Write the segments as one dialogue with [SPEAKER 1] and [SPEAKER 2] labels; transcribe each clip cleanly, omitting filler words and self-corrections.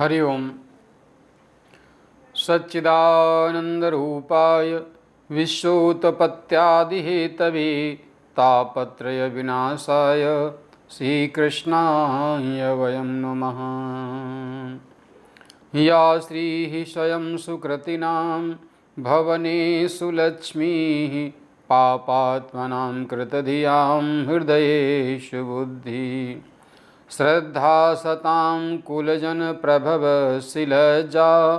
[SPEAKER 1] हरि ओम। सच्चिदानंदरूपाय विश्वोत्पत्त्यादिहेतवे तापत्रय विनाशाय श्रीकृष्णाय वयं नमः। या श्रीः स्वयं सुकृतिनां भवनेषु लक्ष्मीः पापात्मनां कृतधियां हृदयेषु बुद्धिः श्रद्धा सतां कुलजनप्रभवशिलज्जा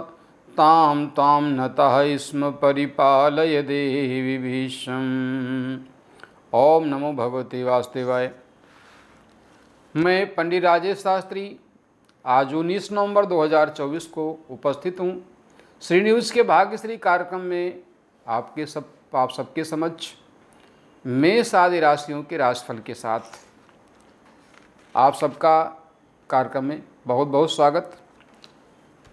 [SPEAKER 1] तां तां नतः स्म परिपालय देवी भीष्म। ओम नमो भगवते वासुदेवाय। मैं पंडित राजेश शास्त्री आज 19 नवंबर 2024 को उपस्थित हूँ श्री न्यूज़ के भाग्यश्री कार्यक्रम में आप सबके समक्ष मेष आदि राशियों के राशिफल के साथ आप सबका कार्यक्रम में बहुत बहुत स्वागत।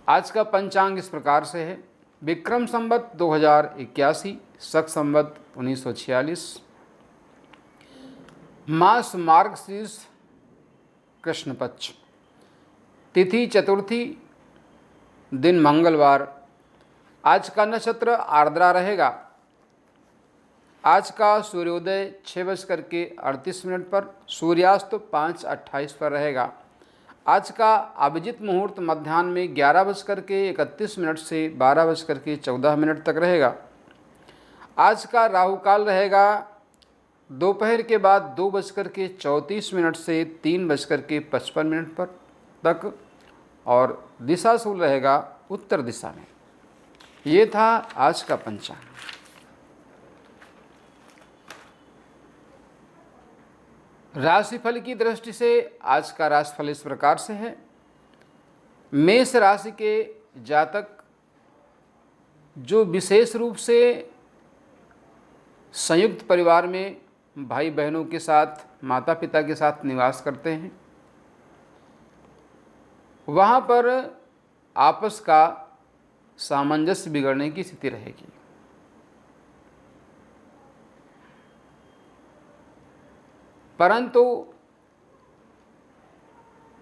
[SPEAKER 1] आज का पंचांग इस प्रकार से है। विक्रम संवत 2081, शक संवत 1946, मास मार्गशीर्ष कृष्ण पक्ष, तिथि चतुर्थी, दिन मंगलवार। आज का नक्षत्र आर्द्रा रहेगा। आज का सूर्योदय 6:38 पर, सूर्यास्त 5:28 पर रहेगा। आज का अभिजित मुहूर्त मध्याह्न में 11:31 से 12:14 तक रहेगा। आज का राहु काल रहेगा दोपहर के बाद 2:34 से 3:55 पर तक, और दिशा शूल रहेगा उत्तर दिशा में। ये था आज का पंचांग। राशिफल की दृष्टि से आज का राशिफल इस प्रकार से है। मेष राशि के जातक जो विशेष रूप से संयुक्त परिवार में भाई बहनों के साथ, माता पिता के साथ निवास करते हैं, वहाँ पर आपस का सामंजस्य बिगड़ने की स्थिति रहेगी। परंतु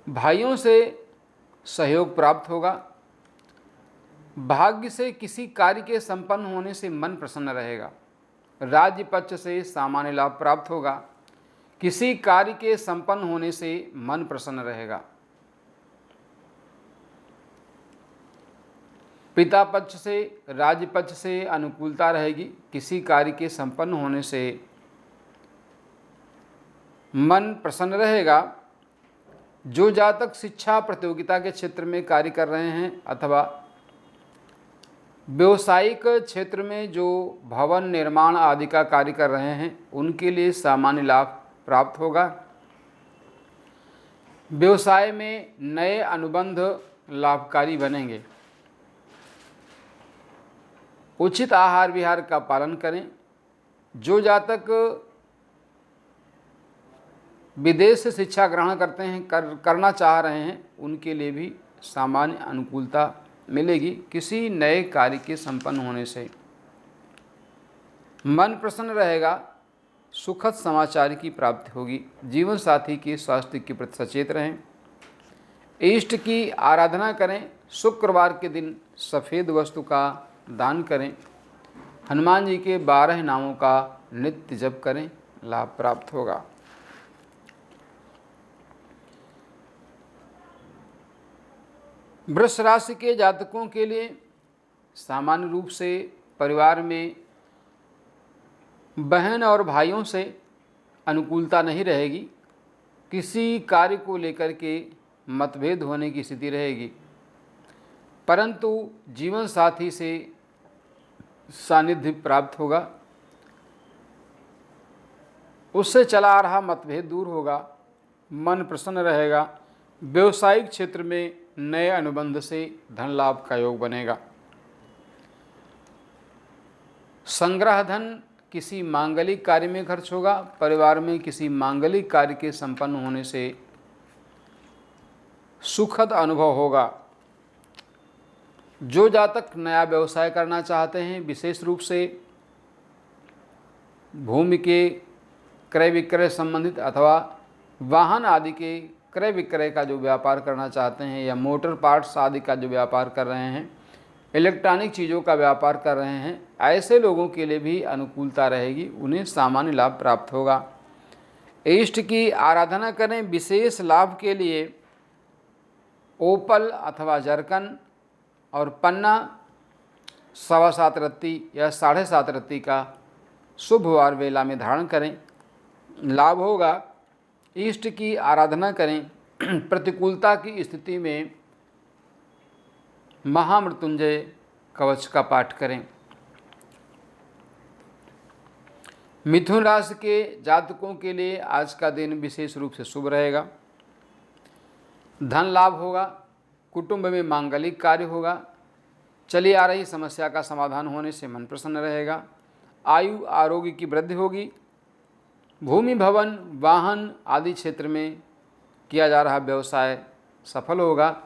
[SPEAKER 1] भाइयों से सहयोग प्राप्त होगा। भाग्य से किसी कार्य के संपन्न होने से मन प्रसन्न रहेगा। राज्य पक्ष से सामान्य लाभ प्राप्त होगा। किसी कार्य के संपन्न होने से मन प्रसन्न रहेगा। पिता पक्ष से, राज्य पक्ष से अनुकूलता रहेगी। किसी कार्य के संपन्न होने से मन प्रसन्न रहेगा। जो जातक शिक्षा प्रतियोगिता के क्षेत्र में कार्य कर रहे हैं अथवा व्यवसायिक क्षेत्र में जो भवन निर्माण आदि का कार्य कर रहे हैं, उनके लिए सामान्य लाभ प्राप्त होगा। व्यवसाय में नए अनुबंध लाभकारी बनेंगे। उचित आहार विहार का पालन करें। जो जातक विदेश से शिक्षा ग्रहण करते हैं, करना चाह रहे हैं, उनके लिए भी सामान्य अनुकूलता मिलेगी। किसी नए कार्य के संपन्न होने से मन प्रसन्न रहेगा। सुखद समाचार की प्राप्ति होगी। जीवन साथी के स्वास्थ्य के प्रति सचेत रहें। इष्ट की आराधना करें। शुक्रवार के दिन सफ़ेद वस्तु का दान करें। हनुमान जी के 12 नामों का नित्य जप करें, लाभ प्राप्त होगा। वृष राशि के जातकों के लिए सामान्य रूप से परिवार में बहन और भाइयों से अनुकूलता नहीं रहेगी। किसी कार्य को लेकर के मतभेद होने की स्थिति रहेगी। परंतु जीवन साथी से सानिध्य प्राप्त होगा। उससे चला आ रहा मतभेद दूर होगा। मन प्रसन्न रहेगा। व्यवसायिक क्षेत्र में नए अनुबंध से धन लाभ का योग बनेगा। संग्रह धन किसी मांगलिक कार्य में खर्च होगा। परिवार में किसी मांगलिक कार्य के संपन्न होने से सुखद अनुभव होगा। जो जातक नया व्यवसाय करना चाहते हैं, विशेष रूप से भूमि के क्रय विक्रय संबंधित अथवा वाहन आदि के क्रय विक्रय का जो व्यापार करना चाहते हैं या मोटर पार्ट्स आदि का जो व्यापार कर रहे हैं, इलेक्ट्रॉनिक चीज़ों का व्यापार कर रहे हैं, ऐसे लोगों के लिए भी अनुकूलता रहेगी, उन्हें सामान्य लाभ प्राप्त होगा। इष्ट की आराधना करें। विशेष लाभ के लिए ओपल अथवा जरकन और पन्ना 7.25 रत्ती या 7.5 रत्ती का शुभवार वेला में धारण करें, लाभ होगा। इष्ट की आराधना करें। प्रतिकूलता की स्थिति में महामृत्युंजय कवच का पाठ करें। मिथुन राशि के जातकों के लिए आज का दिन विशेष रूप से शुभ रहेगा। धन लाभ होगा, कुटुंब में मांगलिक कार्य होगा, चली आ रही समस्या का समाधान होने से मन प्रसन्न रहेगा, आयु आरोग्य की वृद्धि होगी, भूमि भवन वाहन आदि क्षेत्र में किया जा रहा व्यवसाय सफल होगा,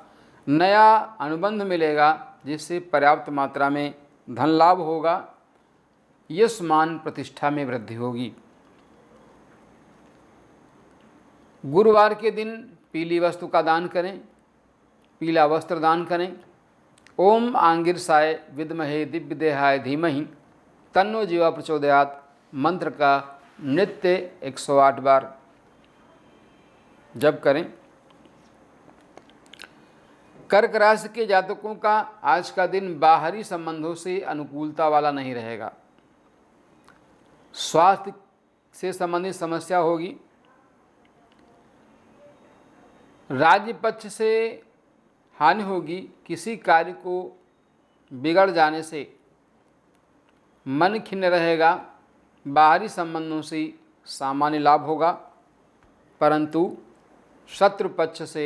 [SPEAKER 1] नया अनुबंध मिलेगा जिससे पर्याप्त मात्रा में धन लाभ होगा, यश मान प्रतिष्ठा में वृद्धि होगी। गुरुवार के दिन पीली वस्तु का दान करें, पीला वस्त्र दान करें। ओम आंगिरसाय विद्महे दिव्य देहाय धीमहि तन्नो जीवा प्रचोदयात मंत्र का नित्य 108 बार जप करें। कर्क राशि के जातकों का आज का दिन बाहरी संबंधों से अनुकूलता वाला नहीं रहेगा। स्वास्थ्य से संबंधित समस्या होगी। राज्य पक्ष से हानि होगी। किसी कार्य को बिगड़ जाने से मन खिन्न रहेगा। बाहरी संबंधों से सामान्य लाभ होगा, परंतु शत्रु पक्ष से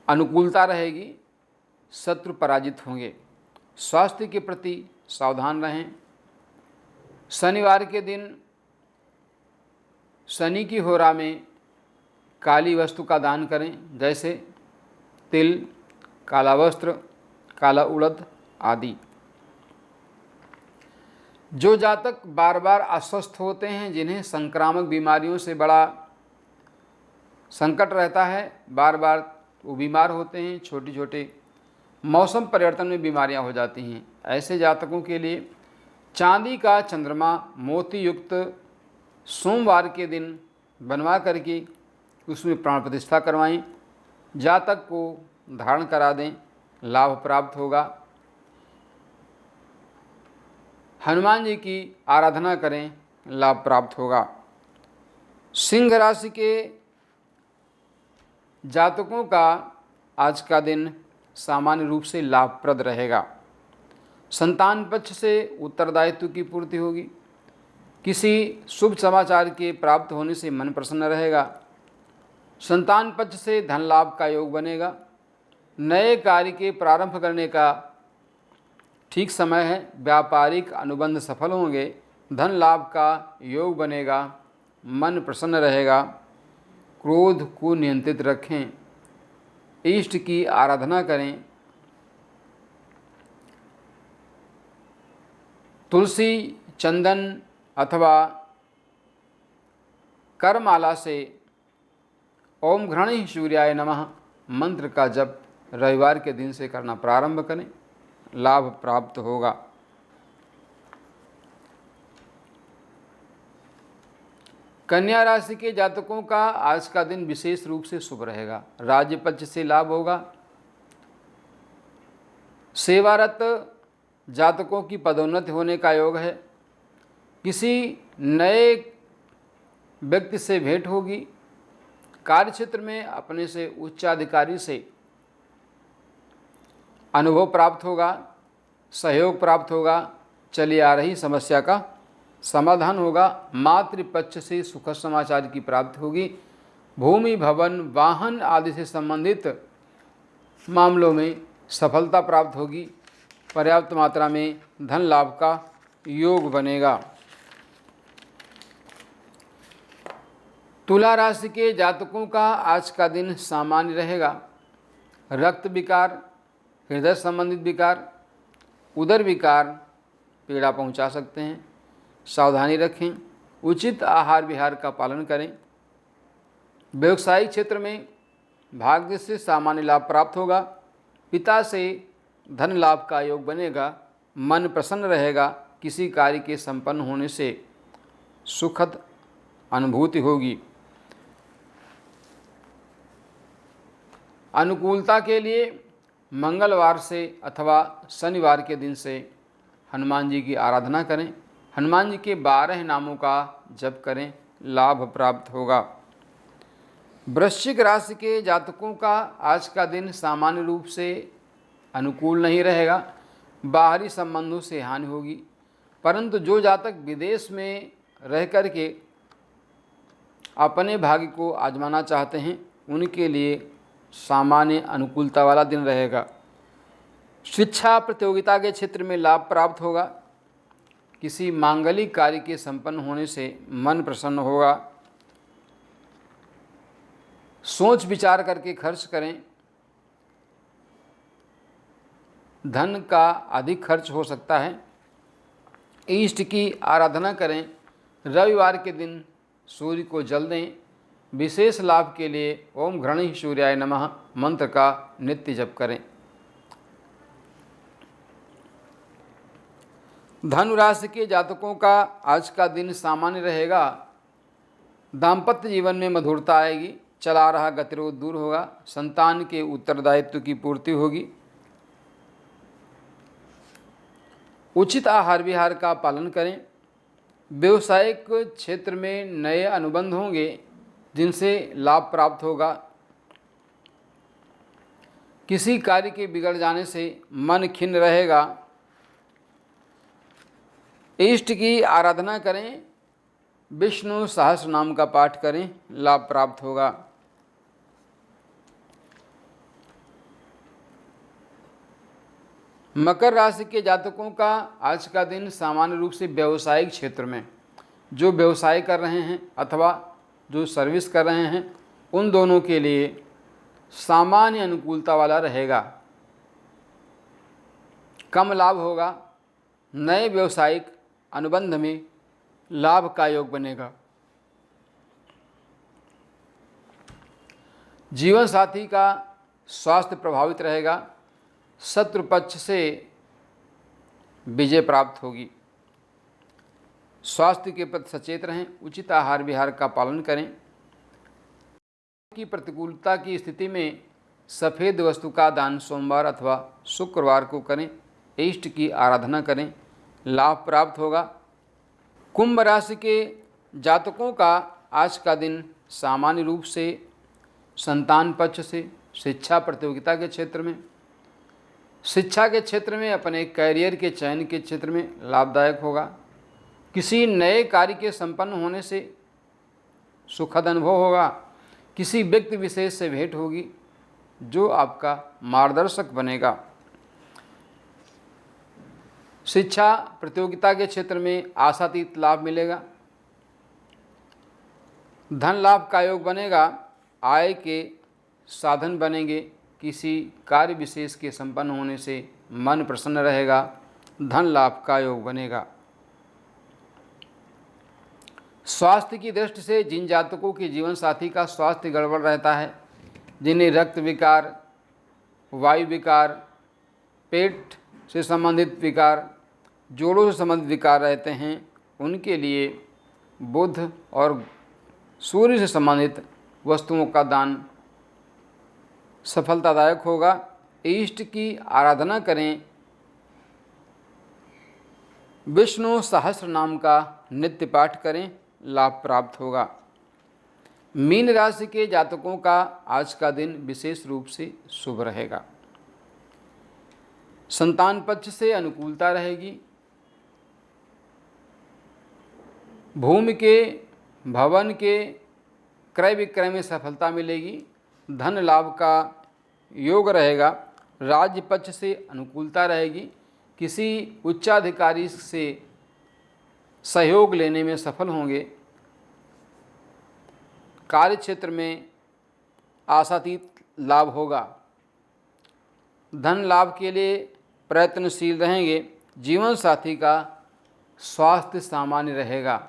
[SPEAKER 1] अनुकूलता रहेगी, शत्रु पराजित होंगे। स्वास्थ्य के प्रति सावधान रहें। शनिवार के दिन शनि की होरा में काली वस्तु का दान करें, जैसे तिल, काला वस्त्र, काला उड़द आदि। जो जातक बार बार अस्वस्थ होते हैं, जिन्हें संक्रामक बीमारियों से बड़ा संकट रहता है, बार बार वो बीमार होते हैं, छोटे छोटे मौसम परिवर्तन में बीमारियां हो जाती हैं, ऐसे जातकों के लिए चांदी का चंद्रमा मोती युक्त सोमवार के दिन बनवा करके उसमें प्राण प्रतिष्ठा करवाएं, जातक को धारण करा दें, लाभ प्राप्त होगा। हनुमान जी की आराधना करें, लाभ प्राप्त होगा। सिंह राशि के जातकों का आज का दिन सामान्य रूप से लाभप्रद रहेगा। संतान पक्ष से उत्तरदायित्व की पूर्ति होगी। किसी शुभ समाचार के प्राप्त होने से मन प्रसन्न रहेगा। संतान पक्ष से धन लाभ का योग बनेगा। नए कार्य के प्रारंभ करने का ठीक समय है। व्यापारिक अनुबंध सफल होंगे। धन लाभ का योग बनेगा। मन प्रसन्न रहेगा। क्रोध को नियंत्रित रखें। इष्ट की आराधना करें। तुलसी, चंदन अथवा करमाला से ओम घृणी सूर्याय नमः मंत्र का जप रविवार के दिन से करना प्रारंभ करें, लाभ प्राप्त होगा। कन्या राशि के जातकों का आज का दिन विशेष रूप से शुभ रहेगा। राज्य पक्ष से लाभ होगा। सेवारत जातकों की पदोन्नति होने का योग है। किसी नए व्यक्ति से भेंट होगी। कार्यक्षेत्र में अपने से उच्चाधिकारी से अनुभव प्राप्त होगा, सहयोग प्राप्त होगा। चली आ रही समस्या का समाधान होगा। मातृपक्ष से सुखद समाचार की प्राप्ति होगी। भूमि, भवन, वाहन आदि से संबंधित मामलों में सफलता प्राप्त होगी। पर्याप्त मात्रा में धन लाभ का योग बनेगा। तुला राशि के जातकों का आज का दिन सामान्य रहेगा। रक्त विकार, हृदय संबंधित विकार, उदर विकार पीड़ा पहुंचा सकते हैं, सावधानी रखें। उचित आहार विहार का पालन करें। व्यवसायिक क्षेत्र में भाग्य से सामान्य लाभ प्राप्त होगा। पिता से धन लाभ का योग बनेगा। मन प्रसन्न रहेगा। किसी कार्य के संपन्न होने से सुखद अनुभूति होगी। अनुकूलता के लिए मंगलवार से अथवा शनिवार के दिन से हनुमान जी की आराधना करें। हनुमान जी के 12 नामों का जप करें, लाभ प्राप्त होगा। वृश्चिक राशि के जातकों का आज का दिन सामान्य रूप से अनुकूल नहीं रहेगा। बाहरी संबंधों से हानि होगी, परंतु जो जातक विदेश में रह कर के अपने भाग्य को आजमाना चाहते हैं उनके लिए सामान्य अनुकूलता वाला दिन रहेगा। शिक्षा प्रतियोगिता के क्षेत्र में लाभ प्राप्त होगा। किसी मांगलिक कार्य के संपन्न होने से मन प्रसन्न होगा। सोच विचार करके खर्च करें। धन का अधिक खर्च हो सकता है। इष्ट की आराधना करें। रविवार के दिन सूर्य को जल दें। विशेष लाभ के लिए ओम घृणी सूर्याय नमः मंत्र का नित्य जप करें। धनु राशि के जातकों का आज का दिन सामान्य रहेगा। दाम्पत्य जीवन में मधुरता आएगी। चला रहा गतिरोध दूर होगा। संतान के उत्तरदायित्व की पूर्ति होगी। उचित आहार विहार का पालन करें। व्यवसायिक क्षेत्र में नए अनुबंध होंगे जिनसे लाभ प्राप्त होगा। किसी कार्य के बिगड़ जाने से मन खिन्न रहेगा। इष्ट की आराधना करें। विष्णु सहस्र नाम का पाठ करें, लाभ प्राप्त होगा। मकर राशि के जातकों का आज का दिन सामान्य रूप से व्यावसायिक क्षेत्र में जो व्यवसाय कर रहे हैं अथवा जो सर्विस कर रहे हैं उन दोनों के लिए सामान्य अनुकूलता वाला रहेगा। कम लाभ होगा। नए व्यावसायिक अनुबंध में लाभ का योग बनेगा। जीवन साथी का स्वास्थ्य प्रभावित रहेगा। शत्रु पक्ष से विजय प्राप्त होगी। स्वास्थ्य के प्रति सचेत रहें। उचित आहार विहार का पालन करें। की प्रतिकूलता की स्थिति में सफ़ेद वस्तु का दान सोमवार अथवा शुक्रवार को करें। इष्ट की आराधना करें, लाभ प्राप्त होगा। कुंभ राशि के जातकों का आज का दिन सामान्य रूप से संतान पक्ष से शिक्षा प्रतियोगिता के क्षेत्र में शिक्षा के क्षेत्र में अपने कैरियर के चयन के क्षेत्र में लाभदायक होगा। किसी नए कार्य के संपन्न होने से सुखद अनुभव होगा। किसी व्यक्ति विशेष से भेंट होगी जो आपका मार्गदर्शक बनेगा। शिक्षा प्रतियोगिता के क्षेत्र में आशातीत लाभ मिलेगा। धन लाभ का योग बनेगा। आय के साधन बनेंगे। किसी कार्य विशेष के संपन्न होने से मन प्रसन्न रहेगा। धन लाभ का योग बनेगा। स्वास्थ्य की दृष्टि से जिन जातकों के जीवन साथी का स्वास्थ्य गड़बड़ रहता है, जिन्हें रक्त विकार, वायु विकार, पेट से संबंधित विकार, जोड़ों से संबंधित विकार रहते हैं, उनके लिए बुध और सूर्य से संबंधित वस्तुओं का दान सफलतादायक होगा। इष्ट की आराधना करें। विष्णु सहस्र नाम का नित्य पाठ करें, लाभ प्राप्त होगा। मीन राशि के जातकों का आज का दिन विशेष रूप से शुभ रहेगा। संतान पक्ष से अनुकूलता रहेगी। भूमि के, भवन के क्रय विक्रय में सफलता मिलेगी। धन लाभ का योग रहेगा। राज्य पक्ष से अनुकूलता रहेगी। किसी उच्चाधिकारी से सहयोग लेने में सफल होंगे। कार्य क्षेत्र में आशातीत लाभ होगा। धन लाभ के लिए प्रयत्नशील रहेंगे। जीवन साथी का स्वास्थ्य सामान्य रहेगा।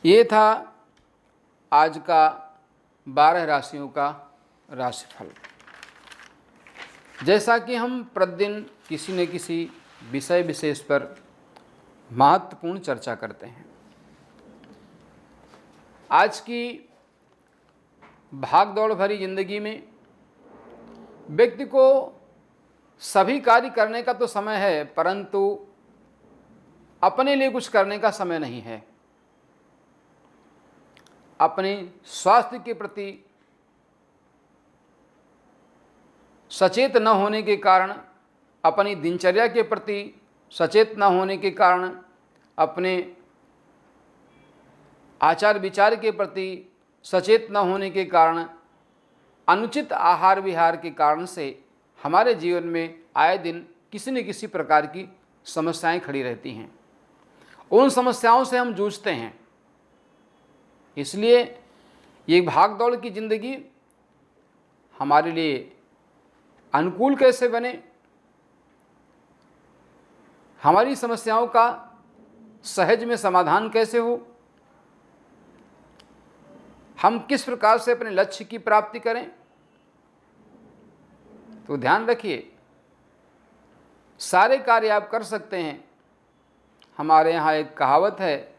[SPEAKER 1] ये था आज का 12 राशियों का राशिफल। जैसा कि हम प्रतिदिन किसी न किसी विषय विशेष पर महत्वपूर्ण चर्चा करते हैं, आज की भागदौड़ भरी जिंदगी में व्यक्ति को सभी कार्य करने का तो समय है, परंतु अपने लिए कुछ करने का समय नहीं है। अपने स्वास्थ्य के प्रति सचेत न होने के कारण, अपनी दिनचर्या के प्रति सचेत न होने के कारण, अपने आचार विचार के प्रति सचेत न होने के कारण, अनुचित आहार विहार के कारण से हमारे जीवन में आए दिन किसी न किसी प्रकार की समस्याएं खड़ी रहती हैं। उन समस्याओं से हम जूझते हैं। इसलिए ये भागदौड़ की ज़िंदगी हमारे लिए अनुकूल कैसे बने, हमारी समस्याओं का सहज में समाधान कैसे हो, हम किस प्रकार से अपने लक्ष्य की प्राप्ति करें, तो ध्यान रखिए, सारे कार्य आप कर सकते हैं। हमारे यहाँ एक कहावत है,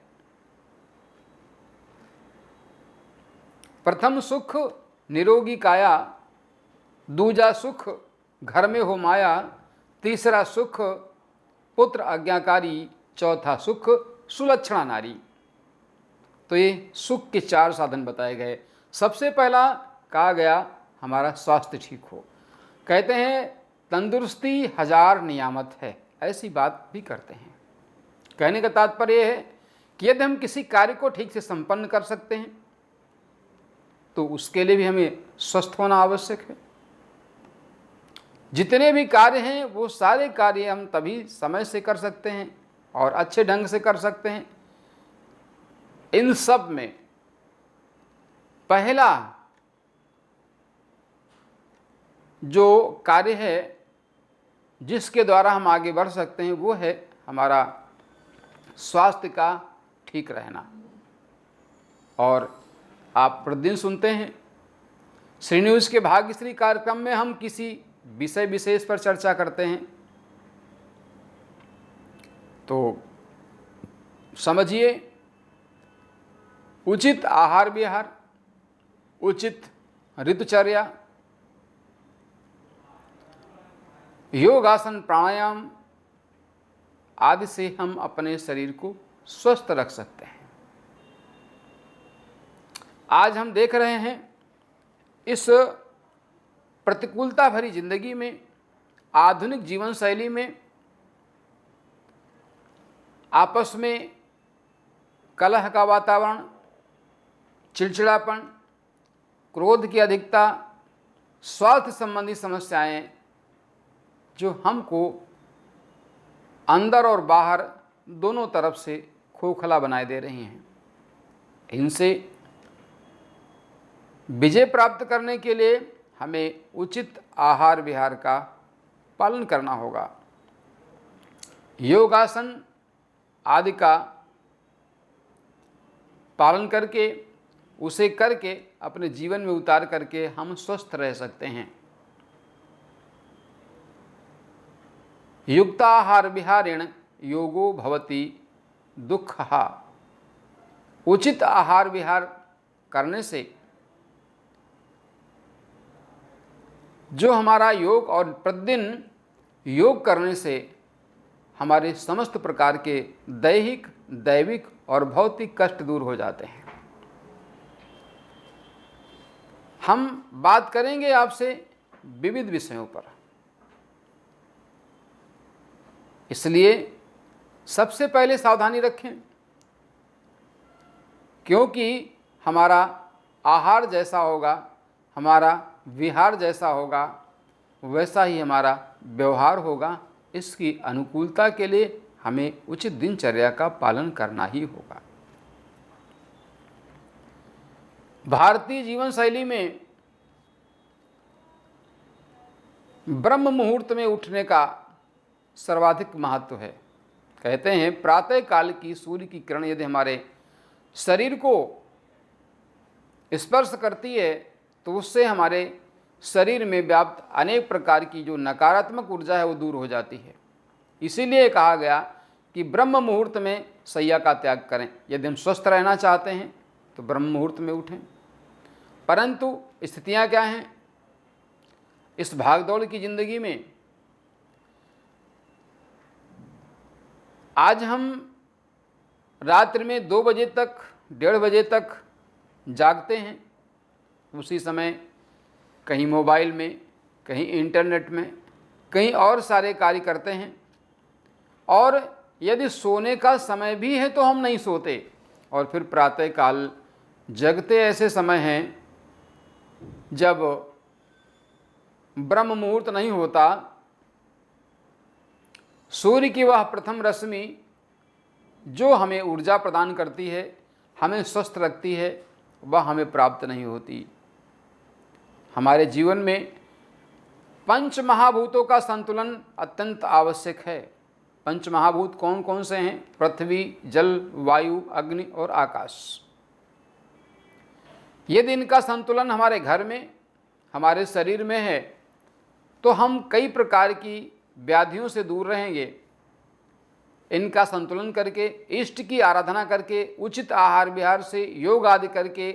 [SPEAKER 1] प्रथम सुख निरोगी काया, दूजा सुख घर में हो माया, तीसरा सुख पुत्र आज्ञाकारी, चौथा सुख सुलक्षणा नारी। तो ये सुख के 4 साधन बताए गए। सबसे पहला कहा गया हमारा स्वास्थ्य ठीक हो। कहते हैं तंदुरुस्ती 1000 नियामत है, ऐसी बात भी करते हैं। कहने का तात्पर्य है कि यदि हम किसी कार्य को ठीक से संपन्न कर सकते हैं तो उसके लिए भी हमें स्वस्थ होना आवश्यक है। जितने भी कार्य हैं वो सारे कार्य हम तभी समय से कर सकते हैं और अच्छे ढंग से कर सकते हैं। इन सब में पहला जो कार्य है जिसके द्वारा हम आगे बढ़ सकते हैं वो है हमारा स्वास्थ्य का ठीक रहना। और आप प्रतिदिन सुनते हैं श्री न्यूज़ के भाग्यश्री कार्यक्रम में हम किसी विषय विशेष पर चर्चा करते हैं, तो समझिए उचित आहार विहार, उचित ऋतुचर्या, योगासन प्राणायाम आदि से हम अपने शरीर को स्वस्थ रख सकते हैं। आज हम देख रहे हैं इस प्रतिकूलता भरी जिंदगी में, आधुनिक जीवन शैली में आपस में कलह का वातावरण, चिड़चिड़ापन, क्रोध की अधिकता, स्वास्थ्य संबंधी समस्याएं जो हमको अंदर और बाहर दोनों तरफ से खोखला बनाए दे रही हैं। इनसे विजय प्राप्त करने के लिए हमें उचित आहार विहार का पालन करना होगा। योगासन आदि का पालन करके, उसे करके अपने जीवन में उतार करके हम स्वस्थ रह सकते हैं। युक्ताहार विहारेण योगो भवति दुःखः। उचित आहार विहार करने से जो हमारा योग और प्रतिदिन योग करने से हमारे समस्त प्रकार के दैहिक, दैविक और भौतिक कष्ट दूर हो जाते हैं। हम बात करेंगे आपसे विविध विषयों पर, इसलिए सबसे पहले सावधानी रखें, क्योंकि हमारा आहार जैसा होगा, हमारा विहार जैसा होगा, वैसा ही हमारा व्यवहार होगा। इसकी अनुकूलता के लिए हमें उचित दिनचर्या का पालन करना ही होगा। भारतीय जीवन शैली में ब्रह्म मुहूर्त में उठने का सर्वाधिक महत्व है। कहते हैं प्रातः काल की सूर्य की किरण यदि हमारे शरीर को स्पर्श करती है तो उससे हमारे शरीर में व्याप्त अनेक प्रकार की जो नकारात्मक ऊर्जा है वो दूर हो जाती है। इसीलिए कहा गया कि ब्रह्म मुहूर्त में शैया का त्याग करें। यदि हम स्वस्थ रहना चाहते हैं तो ब्रह्म मुहूर्त में उठें। परंतु स्थितियां क्या हैं इस भागदौड़ की ज़िंदगी में? आज हम रात्रि में 2 बजे तक 1:30 बजे तक जागते हैं, उसी समय कहीं मोबाइल में, कहीं इंटरनेट में, कहीं और सारे कार्य करते हैं। और यदि सोने का समय भी है तो हम नहीं सोते, और फिर प्रातःकाल जगते ऐसे समय हैं जब ब्रह्म मुहूर्त नहीं होता, सूर्य की वह प्रथम रश्मि जो हमें ऊर्जा प्रदान करती है, हमें स्वस्थ रखती है, वह हमें प्राप्त नहीं होती। हमारे जीवन में पंच महाभूतों का संतुलन अत्यंत आवश्यक है। पंच महाभूत कौन कौन से हैं? पृथ्वी, जल, वायु, अग्नि और आकाश। यदि इनका संतुलन हमारे घर में, हमारे शरीर में है तो हम कई प्रकार की व्याधियों से दूर रहेंगे। इनका संतुलन करके, इष्ट की आराधना करके, उचित आहार विहार से, योग आदि करके,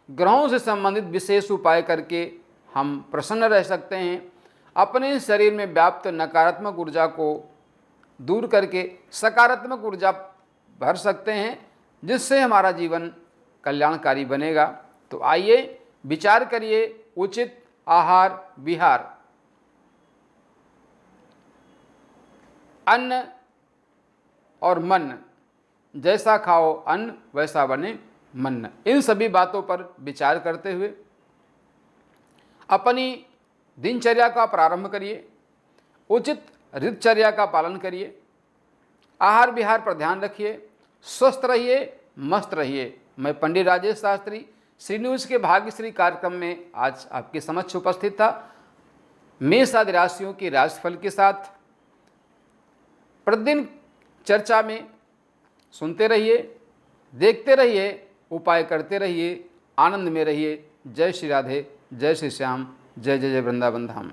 [SPEAKER 1] ग्रहों से संबंधित विशेष उपाय करके हम प्रसन्न रह सकते हैं। अपने शरीर में व्याप्त नकारात्मक ऊर्जा को दूर करके सकारात्मक ऊर्जा भर सकते हैं, जिससे हमारा जीवन कल्याणकारी बनेगा। तो आइए विचार करिए उचित आहार विहार, अन्न और मन, जैसा खाओ अन्न वैसा बने मन। इन सभी बातों पर विचार करते हुए अपनी दिनचर्या का प्रारंभ करिए, उचित ऋतचर्या का पालन करिए, आहार विहार पर ध्यान रखिए, स्वस्थ रहिए, मस्त रहिए। मैं पंडित राजेश शास्त्री श्री न्यूज के भाग्यश्री कार्यक्रम में आज आपके समक्ष उपस्थित था। मेष आदि राशियों की राशिफल के साथ प्रतिदिन चर्चा में सुनते रहिए, देखते रहिए, उपाय करते रहिए, आनंद में रहिए। जय श्री राधे, जय श्री श्याम, जय जय जय वृंदावन धाम।